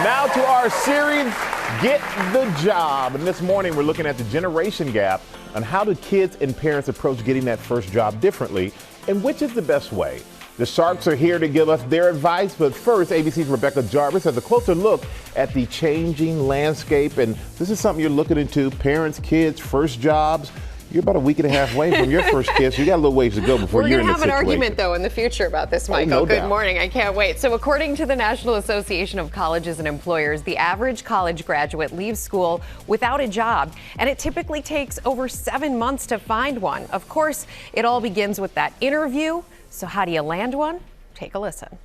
Now to our series, Get the Job. And this morning we're looking at the generation gap on how do kids and parents approach getting that first job differently and which is the best way. The Sharks are here to give us their advice, but first, ABC's Rebecca Jarvis has a closer look at the changing landscape, and this is something you're looking into, parents, kids, first jobs. You're about a week and a half away from your first kid, so you got a little ways to go before you're in this situation. We're going to have an argument, though, in the future about this, Michael. No Good doubt. morning. I can't wait. So according to the National Association of Colleges and Employers, the average college graduate leaves school without a job, and it typically takes over 7 months to find one. Of course, it all begins with that interview. So how do you land one? Take a listen.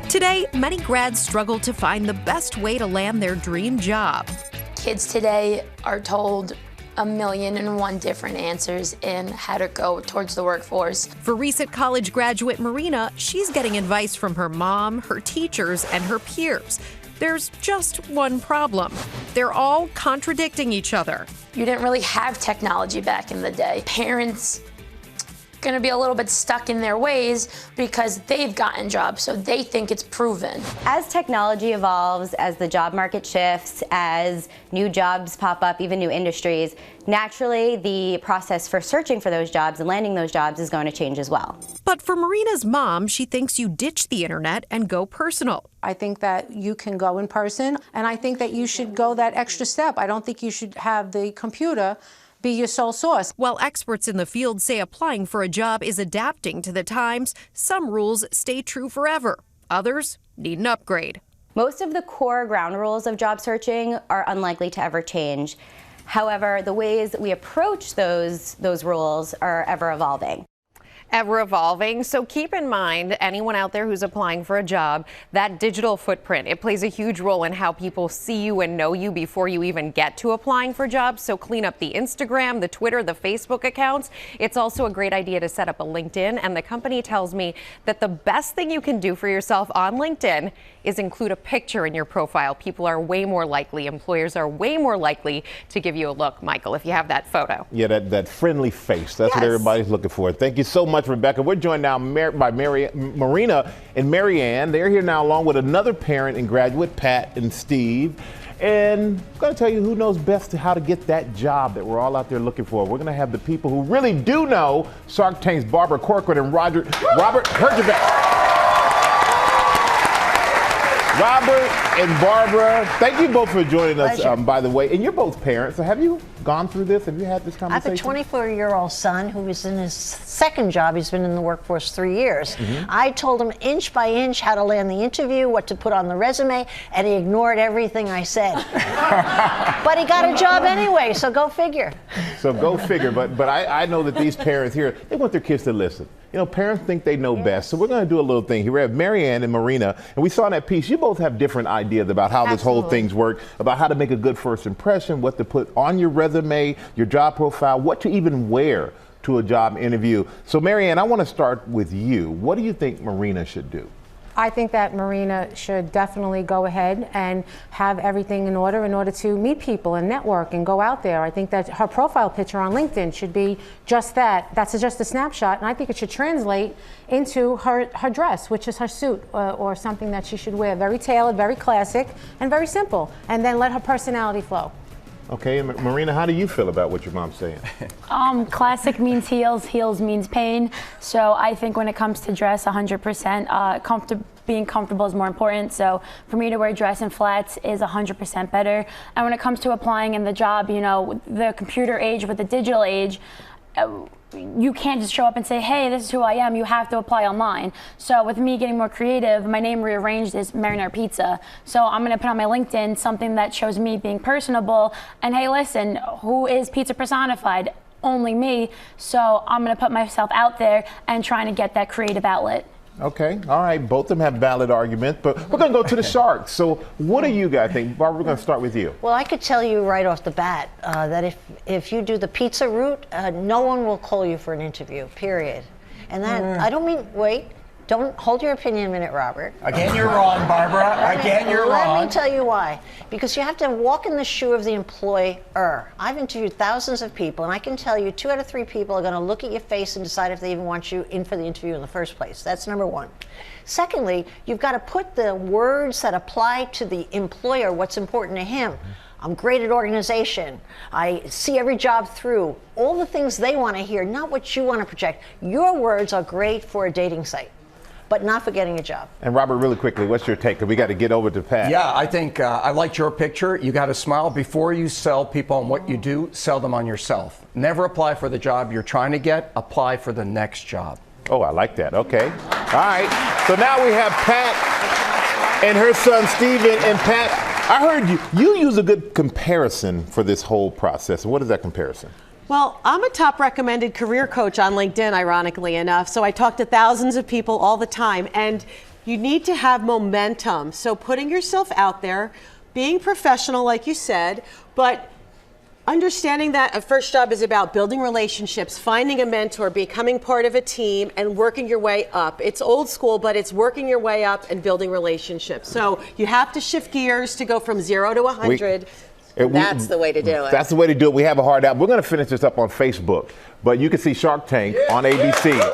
Today, many grads struggle to find the best way to land their dream job. Kids today are told 1,000,001 different answers in how to go towards the workforce. For recent college graduate Marina, she's getting advice from her mom, her teachers, and her peers. There's just one problem. They're all contradicting each other. You didn't really have technology back in the day. Parents going to be a little bit stuck in their ways because they've gotten jobs, so they think it's proven. As technology evolves, as the job market shifts, as new jobs pop up, even new industries, naturally the process for searching for those jobs and landing those jobs is going to change as well. But for Marina's mom, she thinks you ditch the internet and go personal. I think that you can go in person, and I think that you should go that extra step. I don't think you should have the computer be your sole source. While experts in the field say applying for a job is adapting to the times, some rules stay true forever. Others need an upgrade. Most of the core ground rules of job searching are unlikely to ever change. However, the ways that we approach those rules are ever evolving. Ever evolving. So keep in mind, anyone out there who's applying for a job, that digital footprint, it plays a huge role in how people see you and know you before you even get to applying for jobs. So clean up the Instagram, the Twitter, the Facebook accounts. It's also a great idea to set up a LinkedIn. And the company tells me that the best thing you can do for yourself on LinkedIn is include a picture in your profile. People are way more likely, employers are way more likely to give you a look, Michael, if you have that photo. Yeah, that friendly face. That's what everybody's looking for. Thank you so much, Rebecca. We're joined now by Marina and Marianne. They're here now along with another parent and graduate, Pat and Steve. And I'm going to tell you who knows best how to get that job that we're all out there looking for. We're going to have the people who really do know, Shark Tank's Barbara Corcoran and Robert Herjavec. Robert and Barbara, thank you both for joining us, by the way. And you're both parents, so have you gone through this? Have you had this conversation? I have a 24-year-old son who is in his second job. He's been in the workforce 3 years. I told him inch by inch how to land the interview, what to put on the resume, and he ignored everything I said. But he got a job anyway, so go figure. So go figure, but I know that these parents here, they want their kids to listen. You know, parents think they know best, so we're going to do a little thing here. We have Marianne and Marina, and we saw in that piece, you both have different ideas about how this whole thing's work, about how to make a good first impression, what to put on your resume, your job profile, what to even wear to a job interview. So Marianne, I want to start with you. What do you think Marina should do? I think that Marina should definitely go ahead and have everything in order to meet people and network and go out there. I think that her profile picture on LinkedIn should be just that. That's just a snapshot, and I think it should translate into her dress, which is her suit or something that she should wear. Very tailored, very classic, and very simple. And then let her personality flow. Okay, and Marina, how do you feel about what your mom's saying? Classic means heels, heels means pain. So I think when it comes to dress, 100%, being comfortable is more important. So for me to wear dress and flats is 100% better. And when it comes to applying in the job, you know, the computer age with the digital age, you can't just show up and say, hey, this is who I am. You have to apply online. So with me getting more creative, my name rearranged is Marinara Pizza. So I'm going to put on my LinkedIn something that shows me being personable. And hey, listen, who is pizza personified? Only me. So I'm going to put myself out there and trying to get that creative outlet. Okay, all right, both of them have valid arguments, but we're going to go to the Sharks. So what do you guys think? Barbara, we're going to start with you. Well, I could tell you right off the bat that if you do the pizza route, no one will call you for an interview, period. And that, I don't mean, wait. Don't hold your opinion a minute, Robert. Again, you're wrong, Barbara. Again, you're wrong. Let me tell you why. because you have to walk in the shoe of the employer. I've interviewed thousands of people, and I can tell you 2 out of 3 people are going to look at your face and decide if they even want you in for the interview in the first place. That's number one. Secondly, you've got to put the words that apply to the employer, what's important to him. I'm great at organization. I see every job through. All the things they want to hear, not what you want to project. Your words are great for a dating site, but not for getting a job. And Robert, really quickly, what's your take? Because we got to get over to Pat. Yeah, I think I liked your picture. You got to smile before you sell people on what you do. Sell them on yourself. Never apply for the job you're trying to get. Apply for the next job. Oh, I like that. Okay. All right. So now we have Pat and her son Steven. And Pat, I heard you use a good comparison for this whole process. What is that comparison? Well, I'm a top recommended career coach on LinkedIn, ironically enough. So I talk to thousands of people all the time, and you need to have momentum. So putting yourself out there, being professional, like you said, but understanding that a first job is about building relationships, finding a mentor, becoming part of a team, and working your way up. It's old school, but it's working your way up and building relationships. So you have to shift gears to go from 0 to 100. That's the way to do it. That's the way to do it. We have a hard out. We're going to finish this up on Facebook, but you can see Shark Tank on ABC.